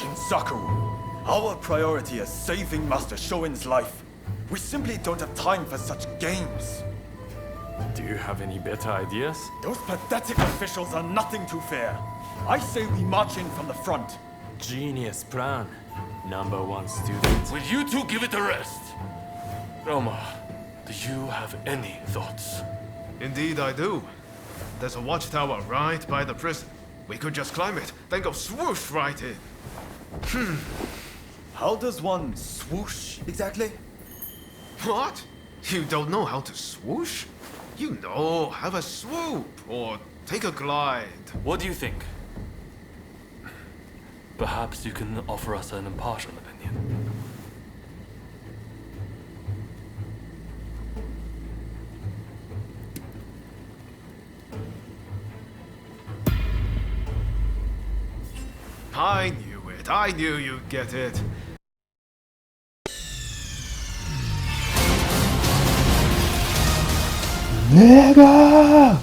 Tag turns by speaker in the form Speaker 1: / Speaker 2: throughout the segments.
Speaker 1: Shinsaku. Our priority is saving Master Shoin's life. We simply don't have time for such games.
Speaker 2: Do you have any better ideas?
Speaker 1: Those pathetic officials are nothing to fear. I say we march in from the front.
Speaker 2: Genius plan. Number one student.
Speaker 3: Will you two give it a rest? Roma, do you have any thoughts?
Speaker 4: Indeed I do. There's a watchtower right by the prison. We could just climb it, then go swoosh right in.
Speaker 1: How does one swoosh exactly?
Speaker 4: What? You don't know how to swoosh? You know, have a swoop, or take a glide.
Speaker 3: What do you think? Perhaps you can offer us an impartial opinion.
Speaker 4: I knew it. I knew you'd get it.
Speaker 5: 내가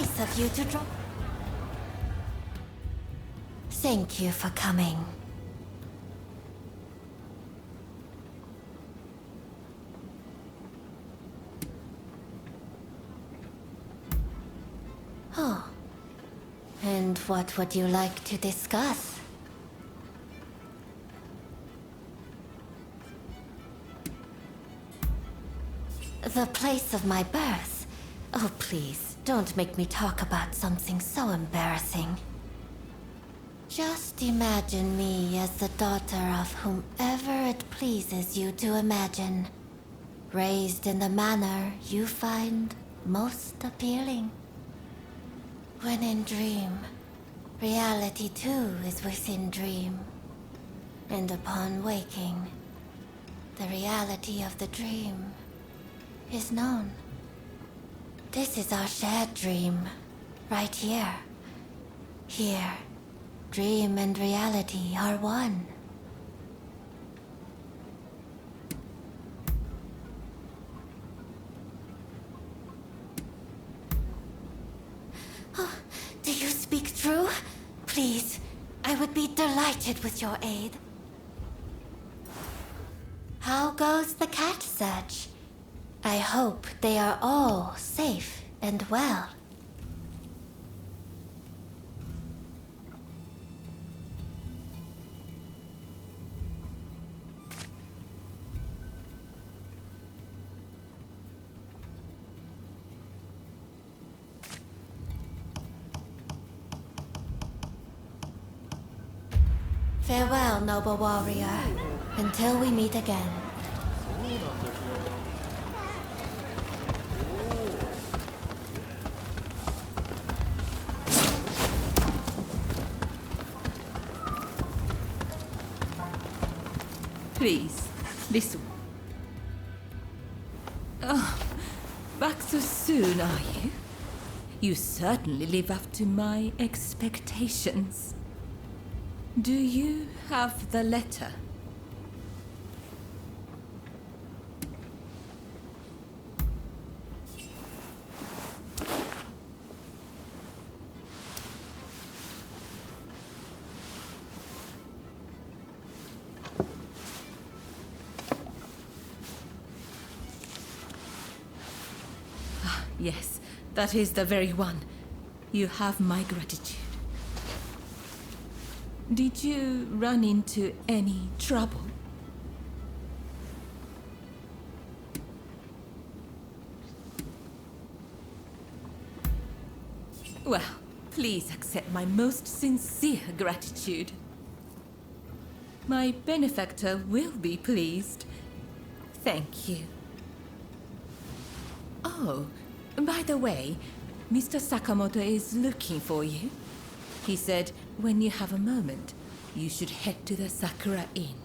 Speaker 6: nice of you to drop. Thank you for coming. Oh. And what would you like to discuss? The place of my birth. Oh, please, don't make me talk about something so embarrassing. Just imagine me as the daughter of whomever it pleases you to imagine. Raised in the manner you find most appealing. When in dream, reality too is within dream. And upon waking, the reality of the dream is known. This is our shared dream, right here. Here, dream and reality are one. Oh, do you speak true? Please, I would be delighted with your aid. How goes the cat search? I hope they are all safe and well. Farewell, noble warrior. Until we meet again.
Speaker 7: Please, listen. Oh, back so soon, are you? You certainly live up to my expectations. Do you have the letter? Yes, that is the very one. You have my gratitude. Did you run into any trouble? Well, please accept my most sincere gratitude. My benefactor will be pleased. Thank you. Oh, by the way, Mr. Sakamoto is looking for you. He said, when you have a moment, you should head to the Sakura Inn.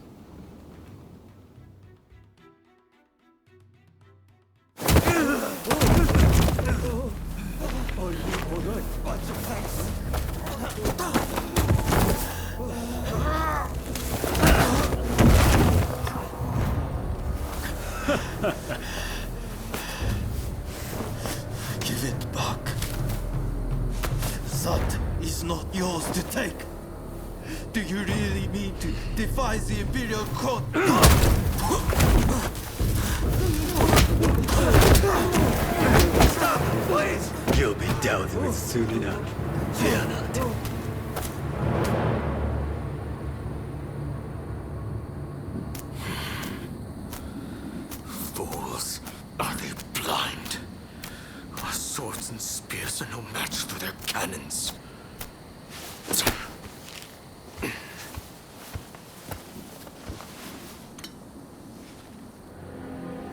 Speaker 1: Give it back. That is not yours to take. Do you really mean to defy the Imperial Court? Stop, please! You'll be dealt with soon enough. Fear not.
Speaker 3: Fools. Are they blind? Our swords and spears are no match to their cannons.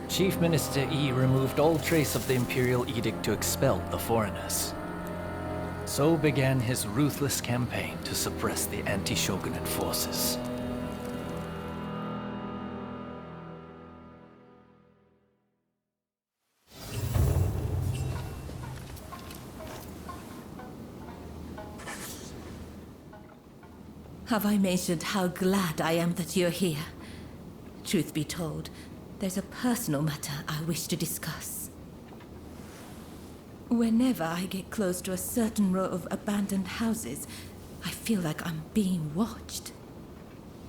Speaker 8: Chief Minister Yi removed all trace of the Imperial Edict to expel the foreigners. So began his ruthless campaign to suppress the anti-shogunate forces.
Speaker 7: Have I mentioned how glad I am that you're here? Truth be told, there's a personal matter I wish to discuss. Whenever I get close to a certain row of abandoned houses, I feel like I'm being watched.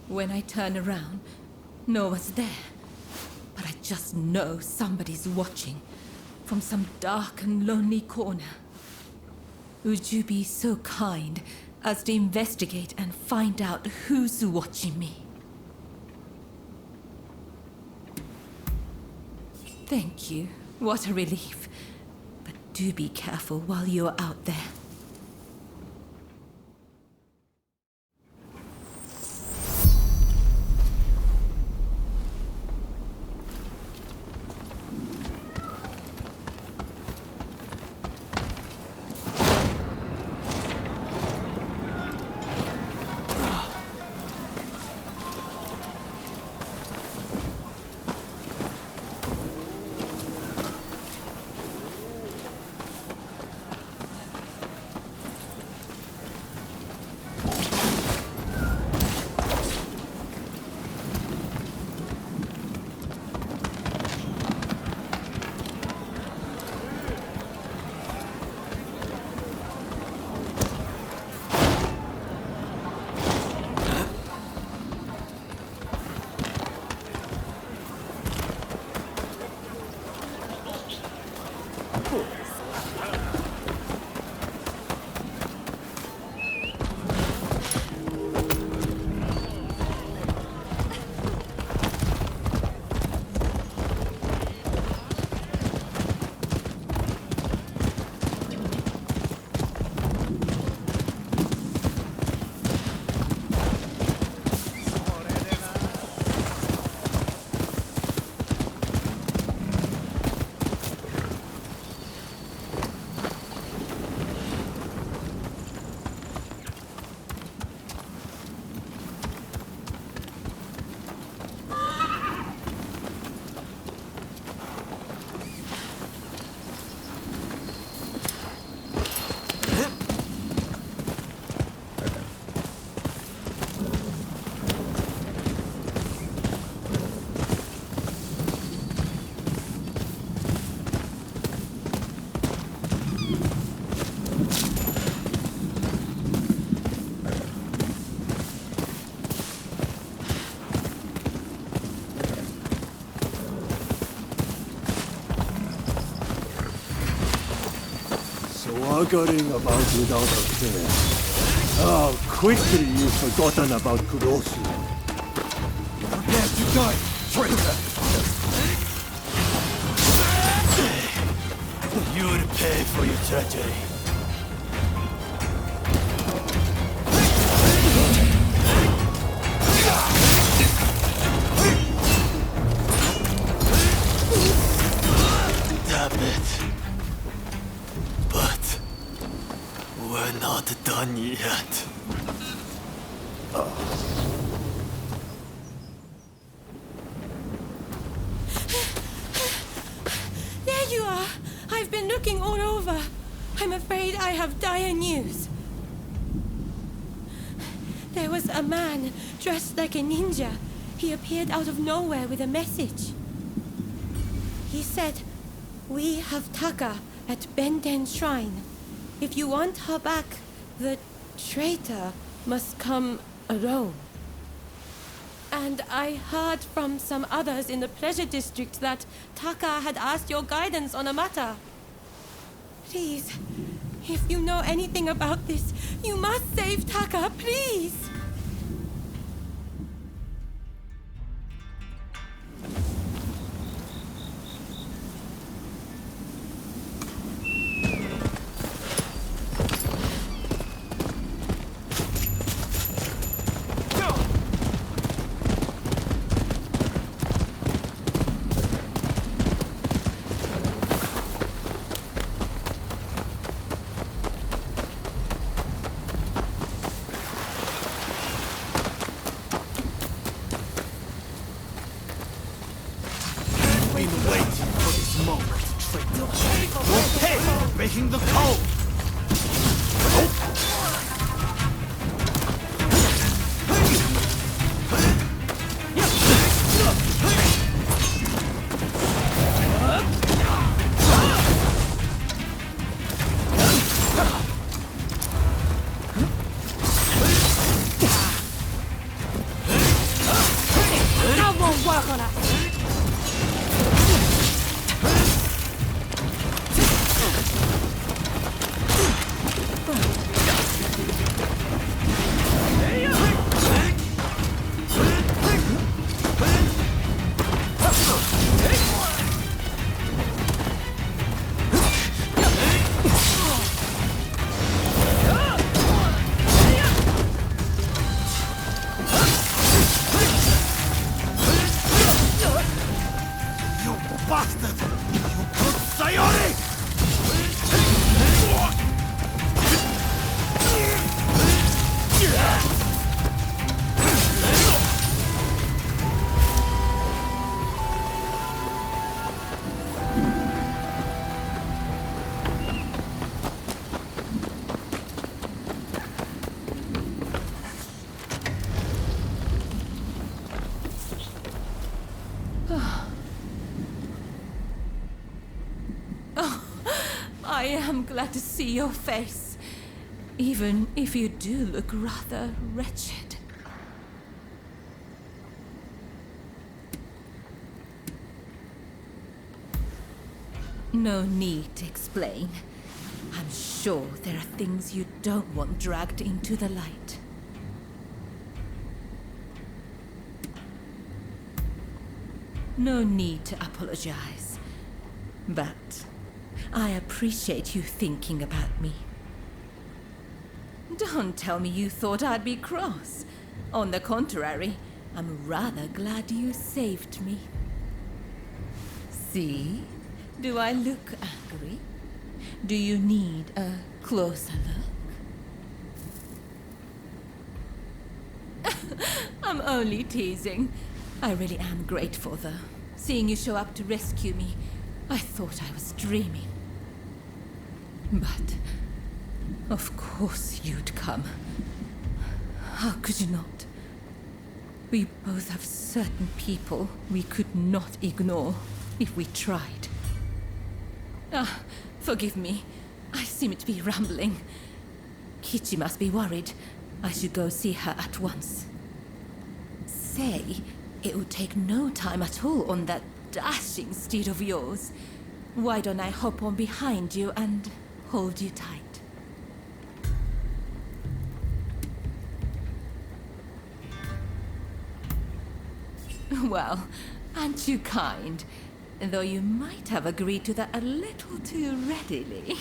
Speaker 7: When I turn around, no one's there. But I just know somebody's watching from some dark and lonely corner. Would you be so kind as to investigate and find out who's watching me? Thank you. What a relief. But do be careful while you're out there.
Speaker 5: Swaggering about without a care. How quickly you've forgotten about Kurosu.
Speaker 1: Prepare to die, traitor!
Speaker 3: You'll pay for your treachery. Damn it. But we're not done yet.
Speaker 7: There you are! I've been looking all over. I'm afraid I have dire news. There was a man dressed like a ninja. He appeared out of nowhere with a message. He said, "We have Taka at Benden Shrine. If you want her back, the traitor must come alone." And I heard from some others in the Pleasure District that Taka had asked your guidance on a matter. Please, if you know anything about this, you must save Taka, please!
Speaker 9: glad to see your face. Even if you do look rather wretched. No need to explain. I'm sure there are things you don't want dragged into the light. No need to apologize. But I appreciate you thinking about me. Don't tell me you thought I'd be cross. On the contrary, I'm rather glad you saved me. See? Do I look angry? Do you need a closer look? I'm only teasing. I really am grateful, though. Seeing you show up to rescue me, I thought I was dreaming. But, of course you'd come. How could you not? We both have certain people we could not ignore if we tried. Ah, forgive me. I seem to be rambling. Kichi must be worried. I should go see her at once. Say, it would take no time at all on that dashing steed of yours. Why don't I hop on behind you and hold you tight? Well, aren't you kind? Though you might have agreed to that a little too readily.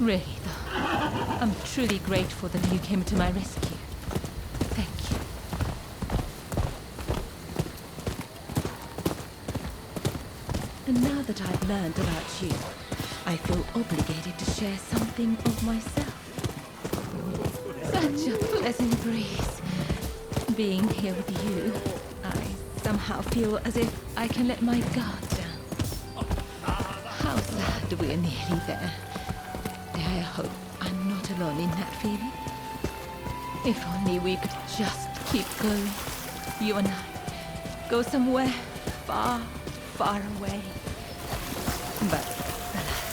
Speaker 9: Really, though, I'm truly grateful that you came to my rescue. Thank you. And now that I've learned about you, I feel obligated to share something of myself. Such a pleasant breeze. Being here with you, I somehow feel as if I can let my guard down. How sad we're nearly there. I hope I'm not alone in that feeling. If only we could just keep going, you and I. Go somewhere far, far away. But alas.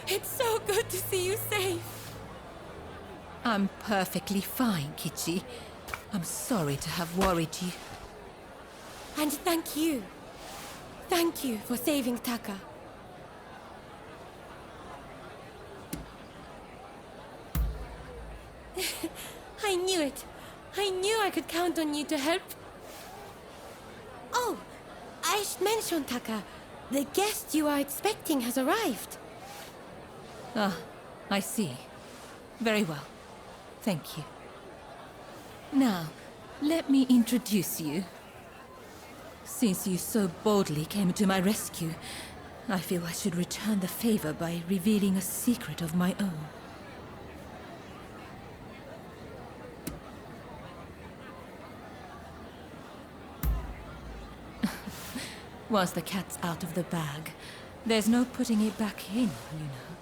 Speaker 9: It's so good to see you safe. I'm perfectly fine, Kichi. I'm sorry to have worried you. And thank you. Thank you for saving Taka. I knew it. I knew I could count on you to help. Oh, I should mention, Taka. The guest you are expecting has arrived. Ah, I see. Very well. Thank you. Now, let me introduce you. Since you so boldly came to my rescue, I feel I should return the favor by revealing a secret of my own. Once the cat's out of the bag, there's no putting it back in, you know.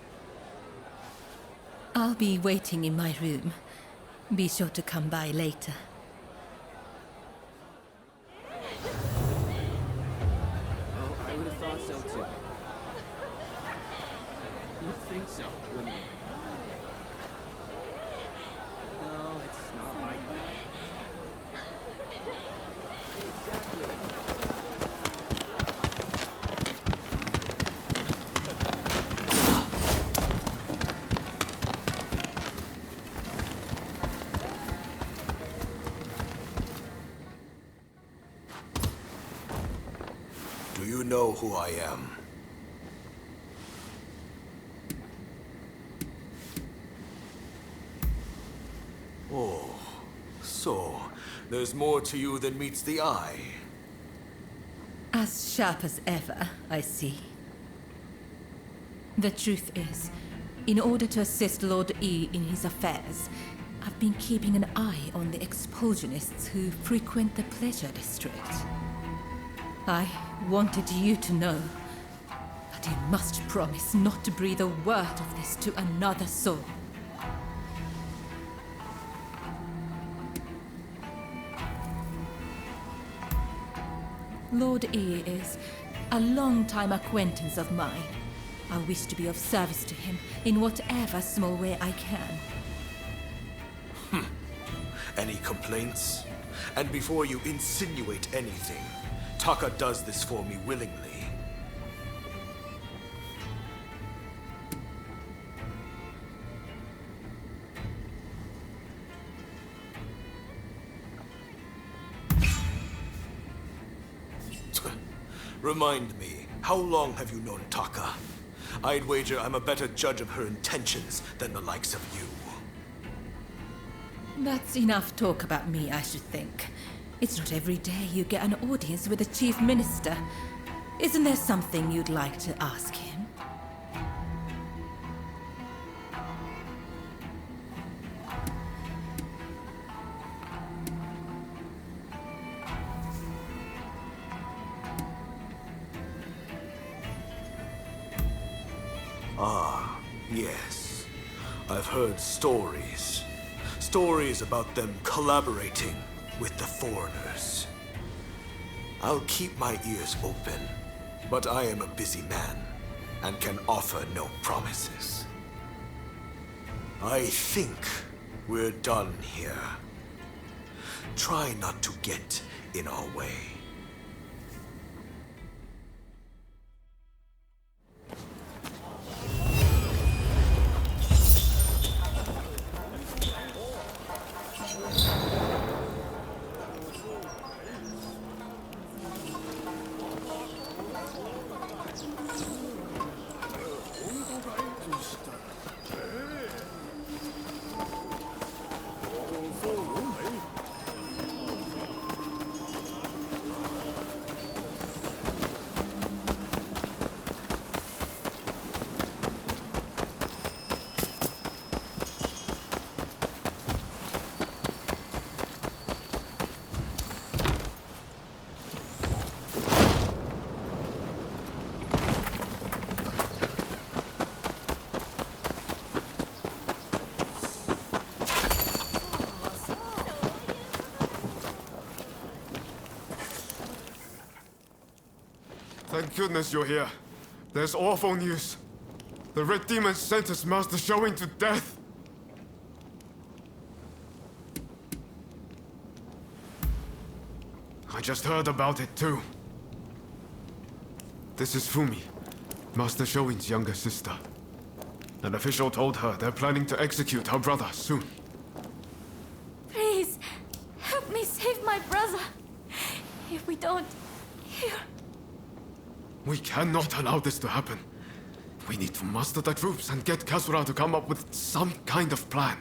Speaker 9: I'll be waiting in my room. Be sure to come by later.
Speaker 10: Oh, I would have thought so too. You'd think so, wouldn't you? No, it's not like that.
Speaker 3: You know who I am. Oh, so there's more to you than meets the eye.
Speaker 9: As sharp as ever, I see. The truth is, in order to assist Lord E in his affairs, I've been keeping an eye on the expulsionists who frequent the Pleasure District. I wanted you to know, but you must promise not to breathe a word of this to another soul. Lord E is a long-time acquaintance of mine. I wish to be of service to him in whatever small way I can.
Speaker 3: Any complaints? And before you insinuate anything, Taka does this for me willingly. Remind me, how long have you known Taka? I'd wager I'm a better judge of her intentions than the likes of you.
Speaker 9: That's enough talk about me, I should think. It's not every day you get an audience with the Chief Minister. Isn't there something you'd like to ask him?
Speaker 3: Ah, yes. I've heard stories. Stories about them collaborating with the foreigners. I'll keep my ears open, but I am a busy man and can offer no promises. I think we're done here. Try not to get in our way.
Speaker 4: Thank goodness you're here. There's awful news. The Red Demon sentenced Master Showing to death. I just heard about it too. This is Fumi, Master Showing's younger sister. An official told her they're planning to execute her brother soon.
Speaker 11: Please, help me save my brother. If we don't, here.
Speaker 4: We cannot allow this to happen. We need to muster the troops and get Katsura to come up with some kind of plan.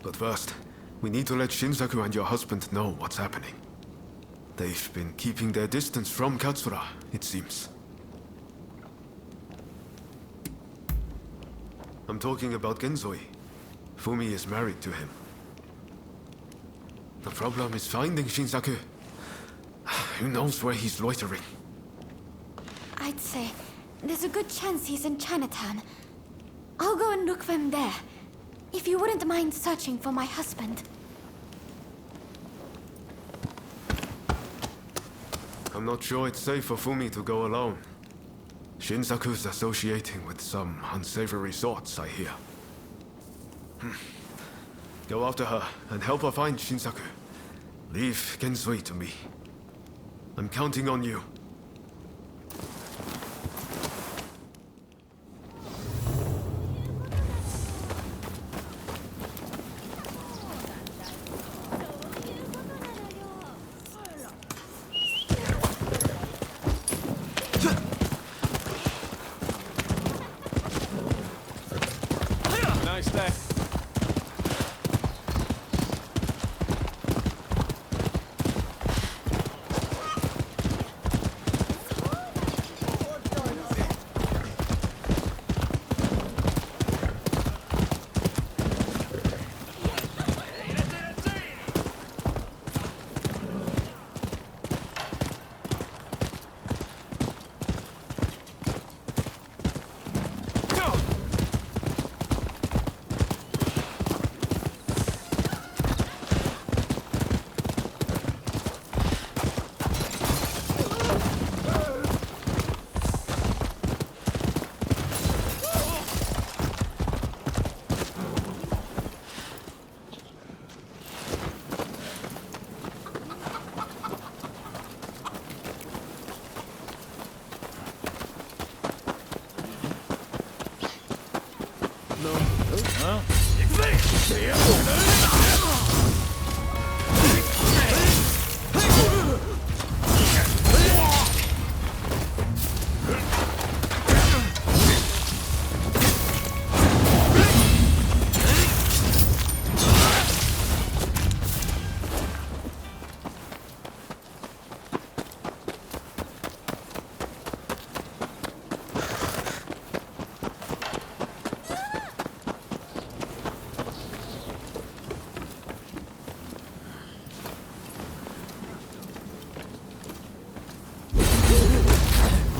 Speaker 4: But first, we need to let Shinsaku and your husband know what's happening. They've been keeping their distance from Katsura, it seems. I'm talking about Genzoi. Fumi is married to him. The problem is finding Shinsaku. Who knows where he's loitering?
Speaker 11: I'd say there's a good chance he's in Chinatown. I'll go and look for him there. If you wouldn't mind searching for my husband.
Speaker 4: I'm not sure it's safe for Fumi to go alone. Shinsaku's associating with some unsavory sorts, I hear. Go after her and help her find Shinsaku. Leave Genzui to me. I'm counting on you.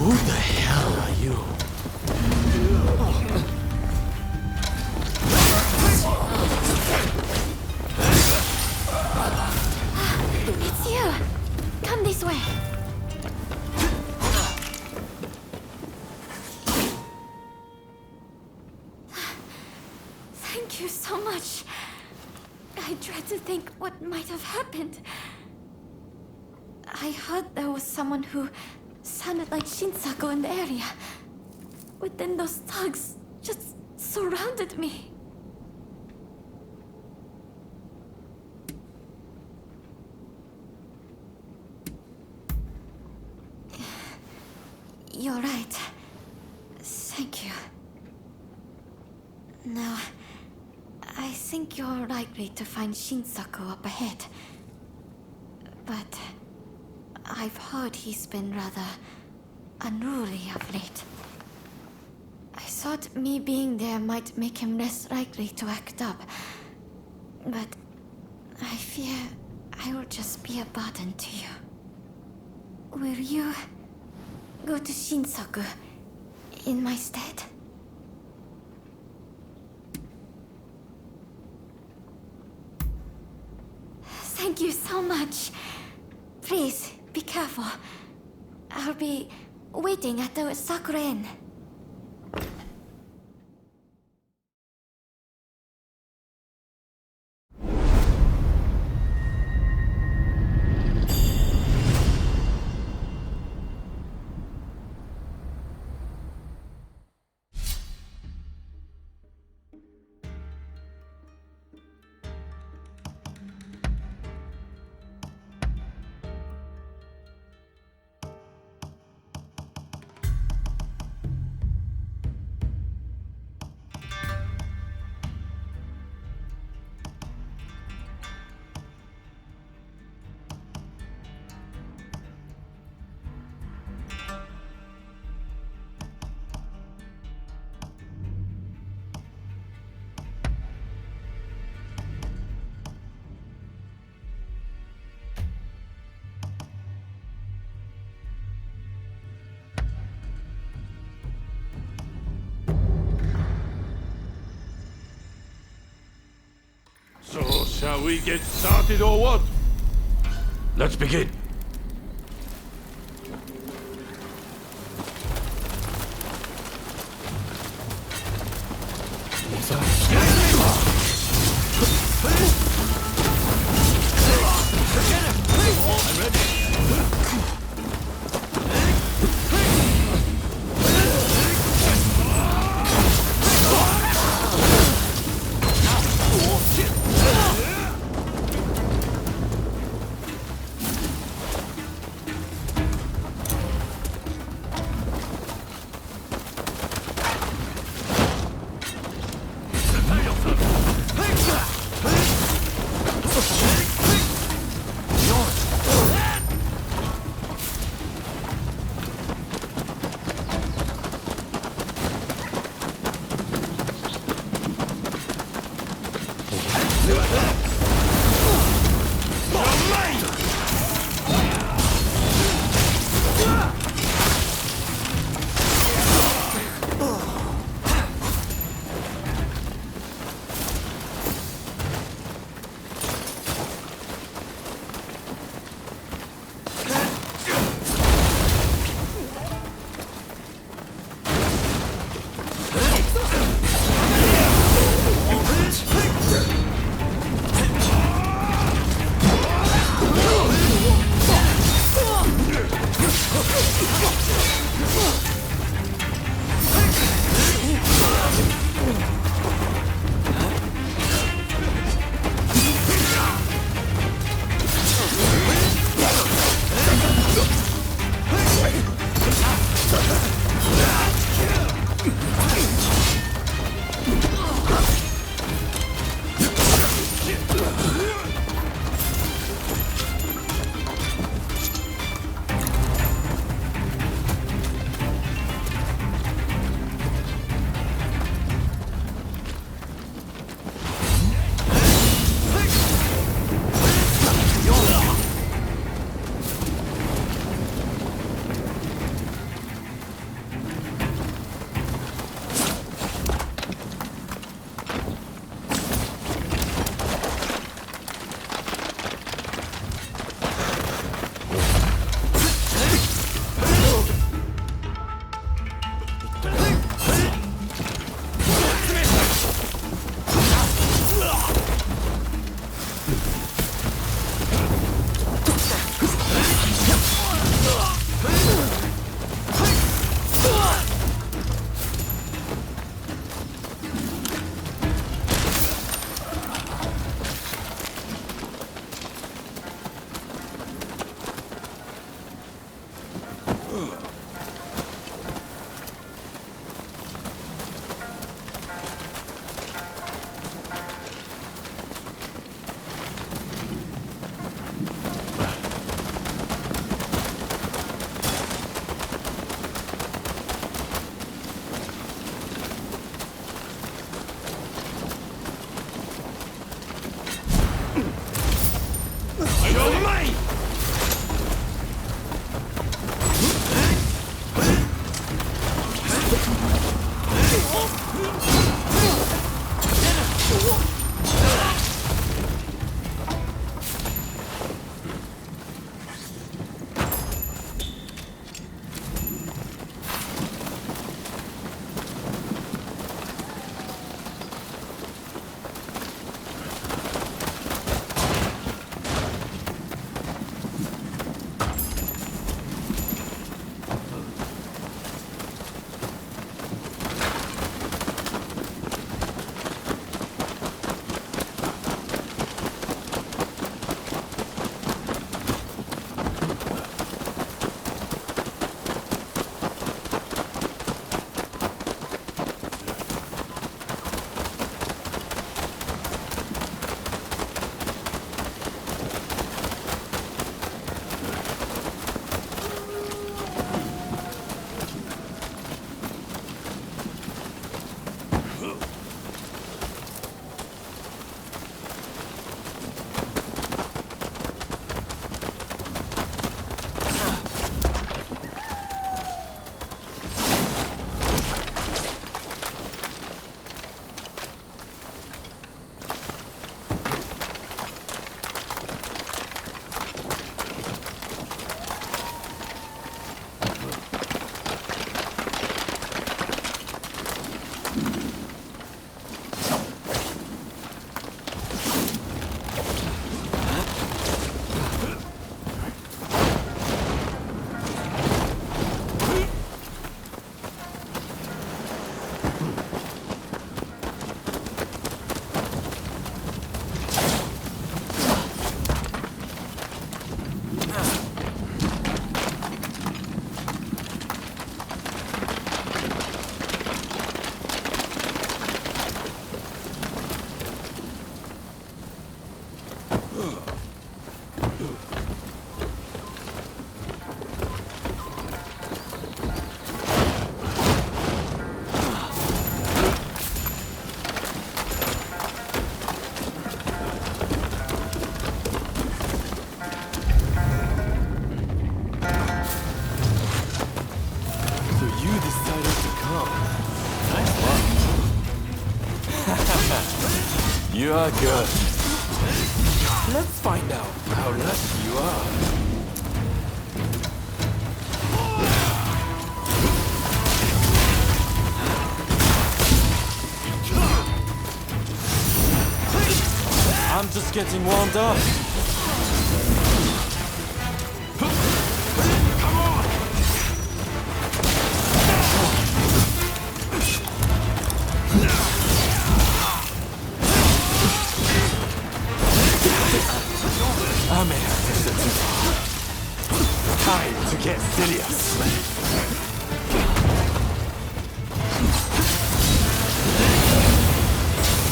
Speaker 2: Who the hell are you?
Speaker 11: It's you! Come this way. Thank you so much. I tried to think what might have happened. I heard there was someone who sounded like Shinsaku in the area. But then those thugs just surrounded me. You're right. Thank you. Now, I think you're likely to find Shinsaku up ahead. But I've heard he's been rather unruly of late. I thought me being there might make him less likely to act up. But I fear I will just be a burden to you. Will you go to Shinsaku in my stead? Thank you so much. Please, be careful. I'll be waiting at the Sakura Inn.
Speaker 12: So, shall we get started or what?
Speaker 2: Let's begin. You are good. Let's find out how lucky you are. I'm just getting warmed up. Come on! I may have pushed it too far. Time to get serious.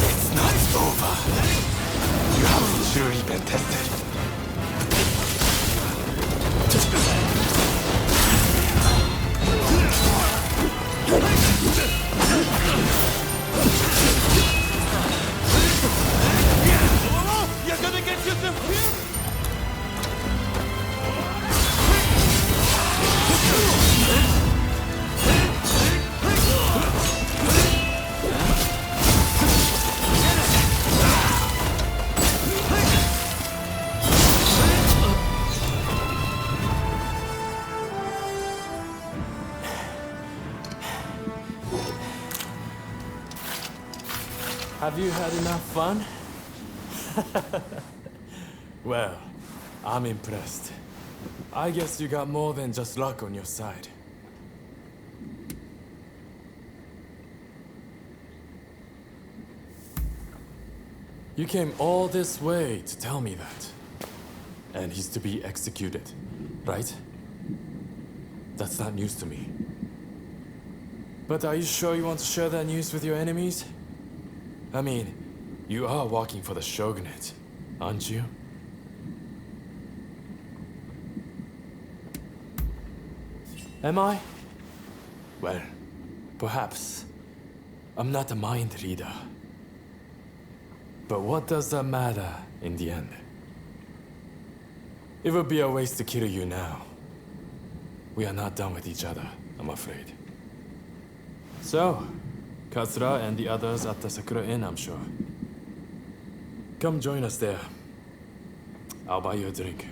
Speaker 2: It's not over. You haven't surely been tested. You're gonna get yourself here? Have you had enough fun? Well, I'm impressed. I guess you got more than just luck on your side. You came all this way to tell me that. And he's to be executed, right? That's not news to me. But are you sure you want to share that news with your enemies? I mean, you are working for the Shogunate, aren't you? Am I? Well, perhaps. I'm not a mind reader. But what does that matter in the end? It would be a waste to kill you now. We are not done with each other, I'm afraid. So, Katsura and the others at the Sakura Inn, I'm sure. Come join us there. I'll buy you a drink.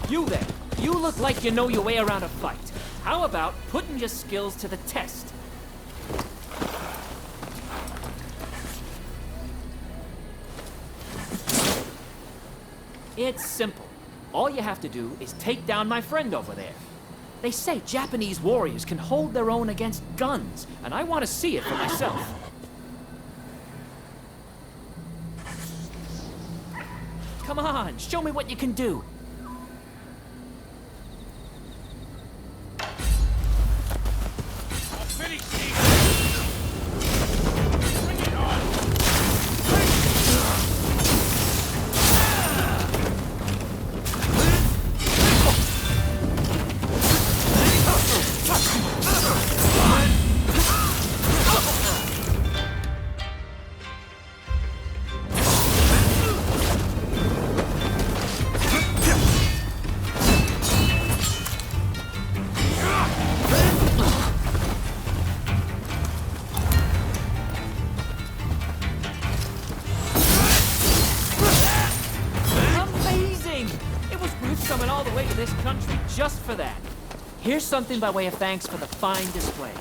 Speaker 10: You there! You look like you know your way around a fight. How about putting your skills to the test? It's simple. All you have to do is take down my friend over there. They say Japanese warriors can hold their own against guns, and I want to see it for myself. Come on, show me what you can do. this country just for that. Here's something by way of thanks for the fine display.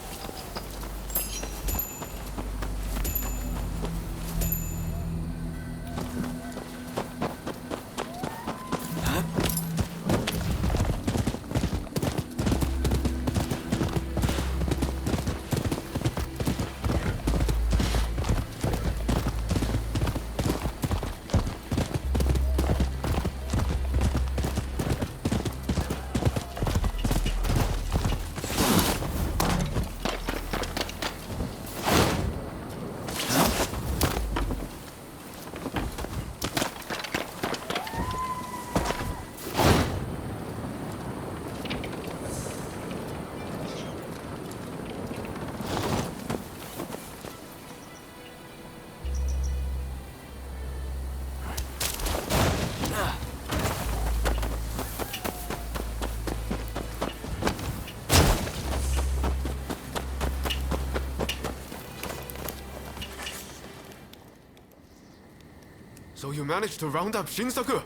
Speaker 4: So you managed to round up Shinsaku?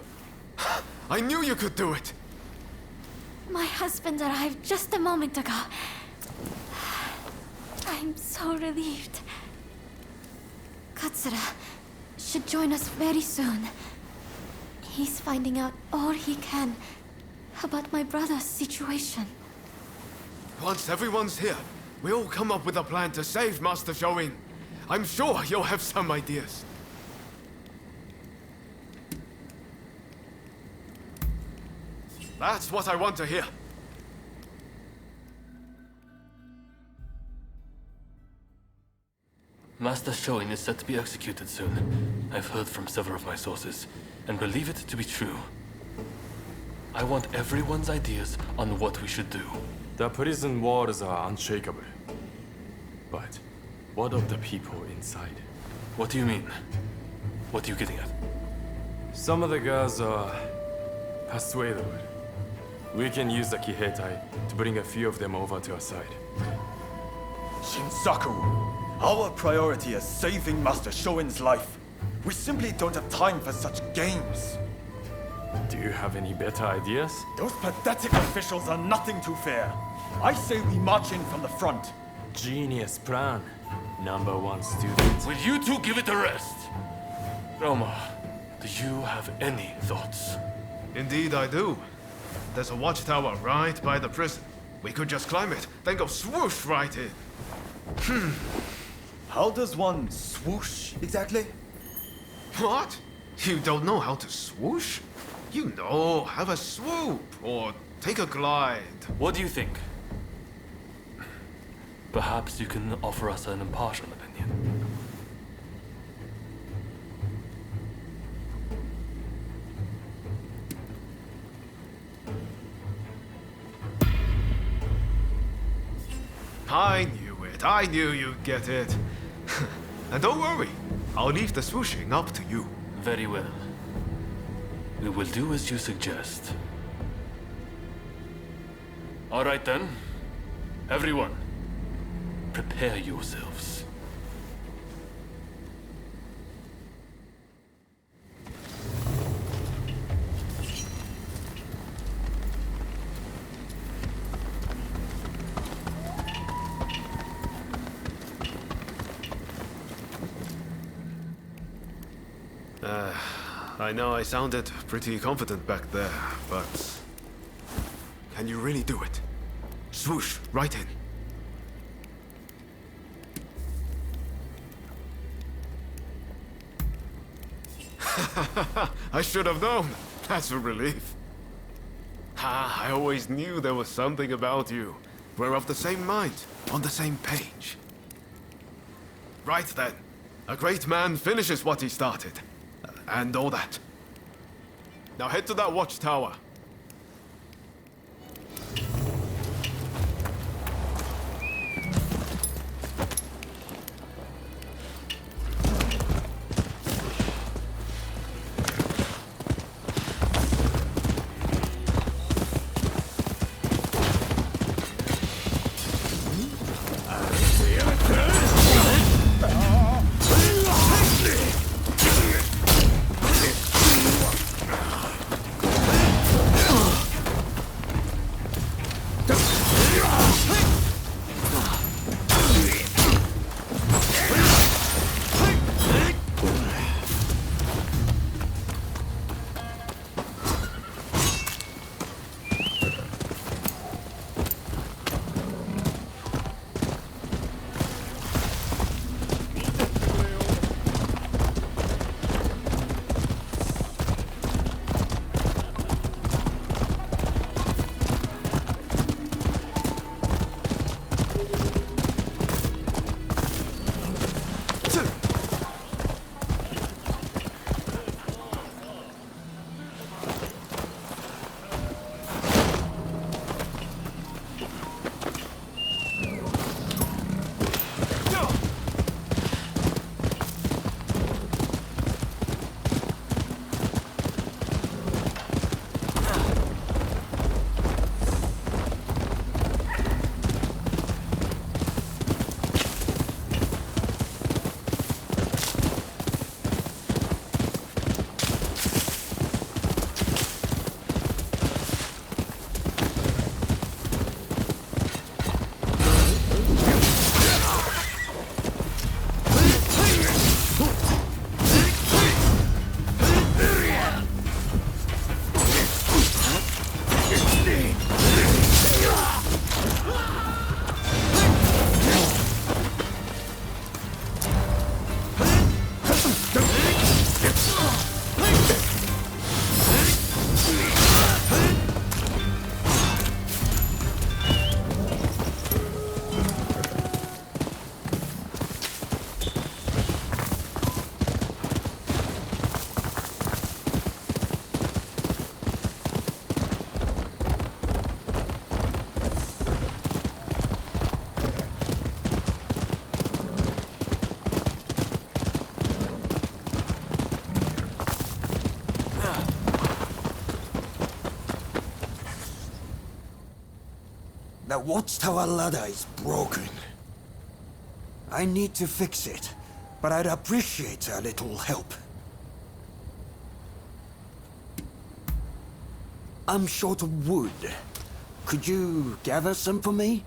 Speaker 4: I knew you could do it!
Speaker 11: My husband arrived just a moment ago. I'm so relieved. Katsura should join us very soon. He's finding out all he can about my brother's situation.
Speaker 4: Once everyone's here, we'll come up with a plan to save Master Shoin. I'm sure you'll have some ideas. That's what I want to hear.
Speaker 2: Master Shoin is set to be executed soon. I've heard from several of my sources, and believe it to be true. I want everyone's ideas on what we should do.
Speaker 13: The prison walls are unshakable. But what of the people inside?
Speaker 2: What do you mean? What are you getting at?
Speaker 13: Some of the girls are persuadable. We can use the Kihetai to bring a few of them over to our side.
Speaker 1: Shinsaku, our priority is saving Master Shoin's life. We simply don't have time for such games.
Speaker 13: Do you have any better ideas?
Speaker 1: Those pathetic officials are nothing to fear. I say we march in from the front.
Speaker 13: Genius plan. Number one student.
Speaker 2: Will you two give it a rest? Roma, do you have any thoughts?
Speaker 4: Indeed I do. There's a watchtower right by the prison. We could just climb it, then go swoosh right in.
Speaker 1: How does one swoosh exactly?
Speaker 4: What? You don't know how to swoosh? You know, have a swoop, or take a glide.
Speaker 2: What do you think? Perhaps you can offer us an impartial opinion.
Speaker 4: I knew it. I knew you'd get it. And don't worry, I'll leave the swooshing up to you.
Speaker 2: Very well. We will do as you suggest. All right then. Everyone, prepare yourselves.
Speaker 4: I know I sounded pretty confident back there, but... Can you really do it? Swoosh, right in. I should have known. That's a relief. I always knew there was something about you. We're of the same mind, on the same page. Right then. A great man finishes what he started. And all that. Now head to that watchtower.
Speaker 14: The watchtower ladder is broken. I need to fix it, but I'd appreciate a little help. I'm short of wood. Could you gather some for me?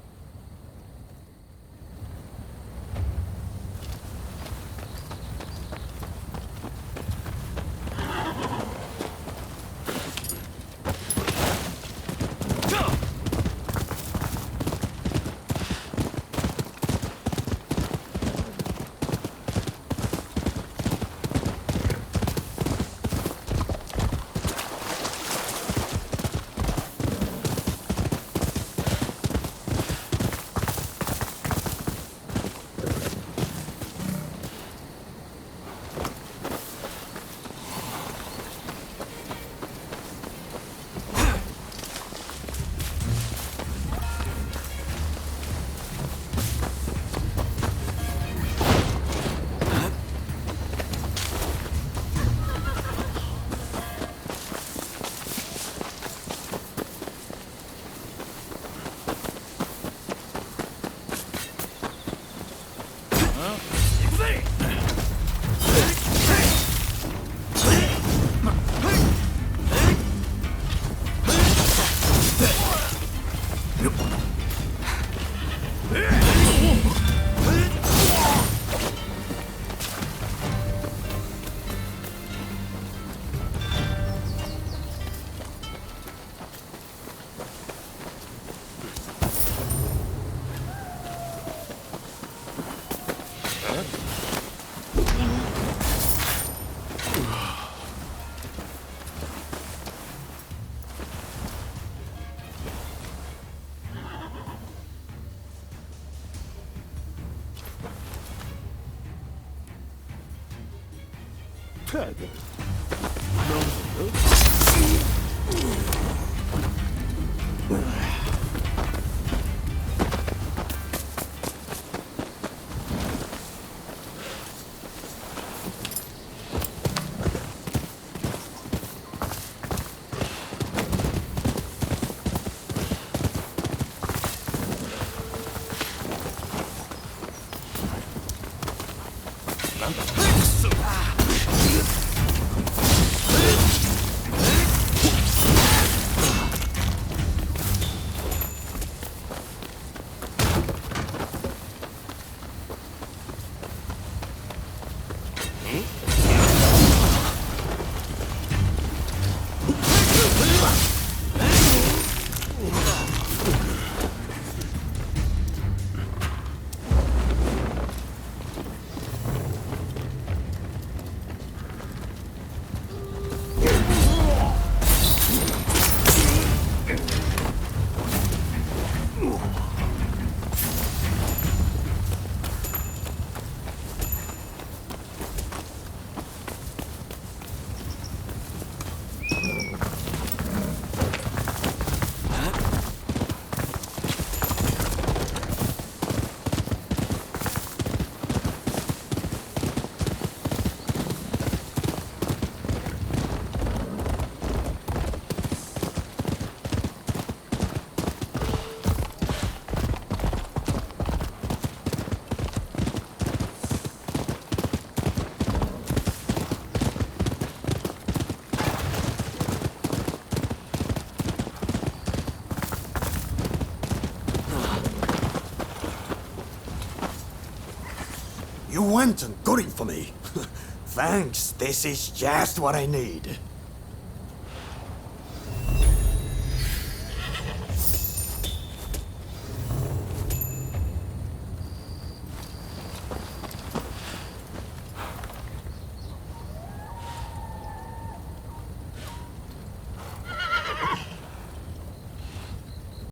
Speaker 14: You went and got it for me. Thanks, this is just what I need.